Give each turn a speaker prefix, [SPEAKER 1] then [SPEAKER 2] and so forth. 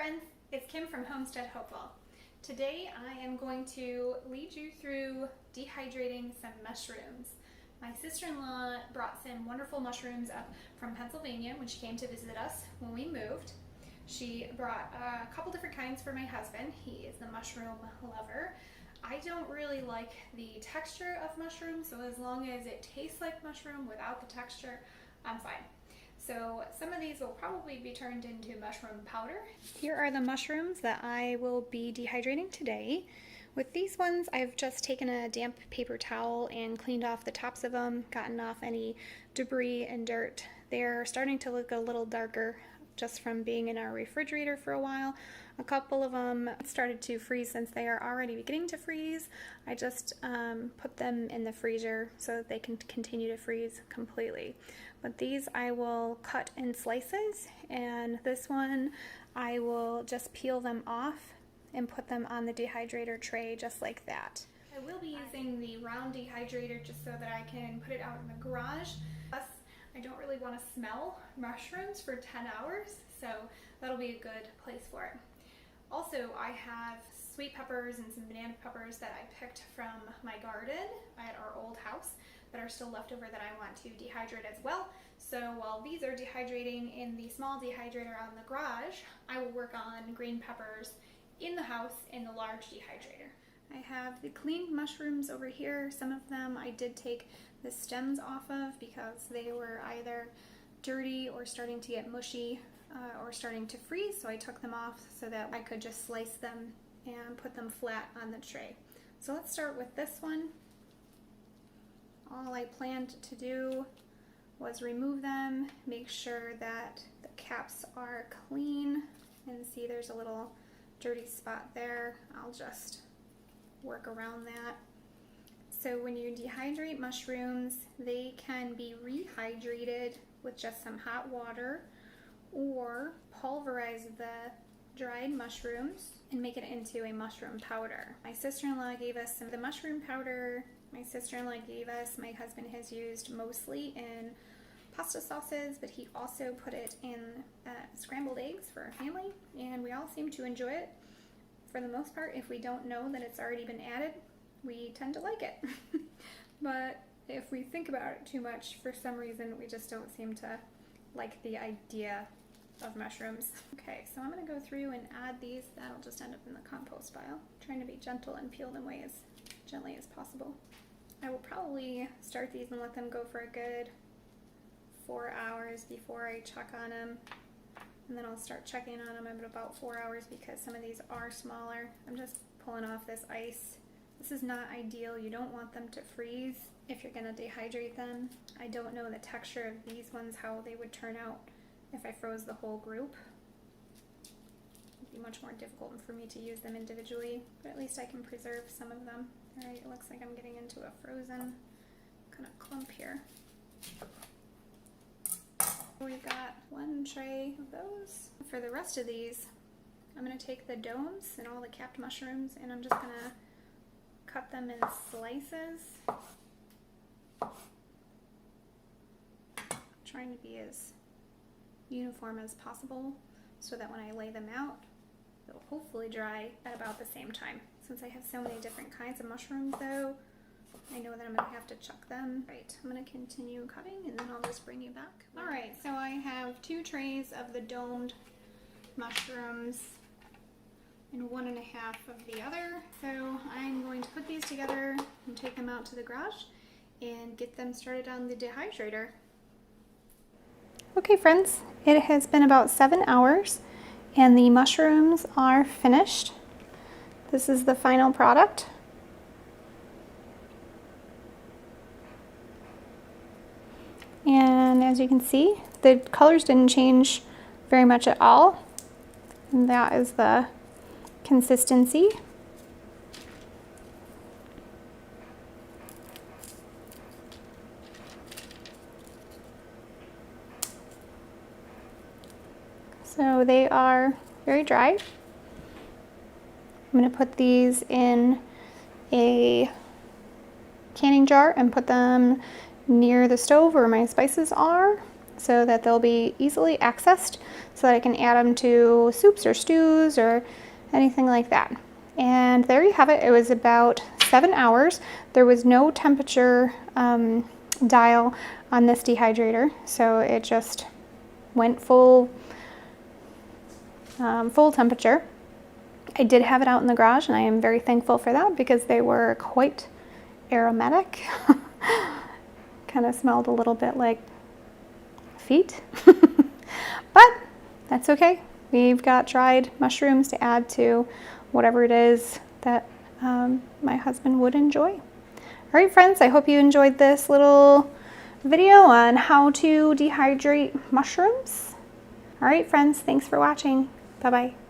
[SPEAKER 1] friends, it's Kim from Homestead Hopeful. Today I am going to lead you through dehydrating some mushrooms. My sister-in-law brought some wonderful mushrooms up from Pennsylvania when she came to visit us when we moved. She brought a couple different kinds for my husband. He is the mushroom lover. I don't really like the texture of mushrooms, so as long as it tastes like mushroom without the texture, I'm fine. So some of these will probably be turned into mushroom powder. Here are the mushrooms that I will be dehydrating today. With these ones, I've just taken a damp paper towel and cleaned off the tops of them, gotten off any debris and dirt. They're starting to look a little darker just from being in our refrigerator for a while. A couple of them started to freeze since they are already beginning to freeze. I just put them in the freezer so that they can continue to freeze completely. But these I will cut in slices, and this one I will just peel them off and put them on the dehydrator tray just like that. I will be using the round dehydrator just so that I can put it out in the garage. Plus, I don't really want to smell mushrooms for 10 hours, so that'll be a good place for it. Also, I have sweet peppers and some banana peppers that I picked from my garden at our old house that are still left over that I want to dehydrate as well. So while these are dehydrating in the small dehydrator on the garage, I will work on green peppers in the house in the large dehydrator. I have the cleaned mushrooms over here. Some of them I did take the stems off of because they were either dirty or starting to get mushy or starting to freeze, so I took them off so that I could just slice them and put them flat on the tray. So let's start with this one. All I planned to do was remove them, make sure that the caps are clean, and see there's a little dirty spot there. I'll just work around that. So when you dehydrate mushrooms, they can be rehydrated with just some hot water, or pulverize the dried mushrooms and make it into a mushroom powder. My sister-in-law gave us some of the mushroom powder. My sister-in-law gave us, my husband has used mostly in pasta sauces, but he also put it in scrambled eggs for our family, and we all seem to enjoy it. For the most part, if we don't know that it's already been added, we tend to like it. But if we think about it too much, for some reason, we just don't seem to like the idea of mushrooms. Okay, so I'm going to go through and add these. That'll just end up in the compost pile. I'm trying to be gentle and peel them away as gently as possible. I will probably start these and let them go for a good 4 hours before I check on them. And then I'll start checking on them in about 4 hours because some of these are smaller. I'm just pulling off this ice. This is not ideal. You don't want them to freeze if you're going to dehydrate them. I don't know the texture of these ones, how they would turn out if I froze the whole group. It'd be much more difficult for me to use them individually, but at least I can preserve some of them. Alright, it looks like I'm getting into a frozen kind of clump here. We've got one tray of those. For the rest of these, I'm going to take the domes and all the capped mushrooms, and I'm just going to cut them in slices. Trying to be as uniform as possible so that when I lay them out, they'll hopefully dry at about the same time. Since I have so many different kinds of mushrooms though, I know that I'm going to have to chuck them. Right, I'm going to continue cutting and then I'll just bring you back. Alright, so I have 2 trays of the domed mushrooms and 1.5 of the other. So I'm going to put these together and take them out to the garage and get them started on the dehydrator. Okay friends, it has been about 7 hours and the mushrooms are finished. This is the final product. And as you can see, the colors didn't change very much at all. And that is the consistency. So they are very dry. I'm going to put these in a canning jar and put them near the stove where my spices are. so that they'll be easily accessed so that I can add them to soups or stews or anything like that. And there you have it. It was about 7 hours. There was no temperature dial on this dehydrator, so it just went full temperature. I did have it out in the garage, and I am very thankful for that because they were quite aromatic. Kind of smelled a little bit like feet, but that's okay. We've got dried mushrooms to add to whatever it is that my husband would enjoy. All right, friends, I hope you enjoyed this little video on how to dehydrate mushrooms. All right, friends, thanks for watching. Bye-bye.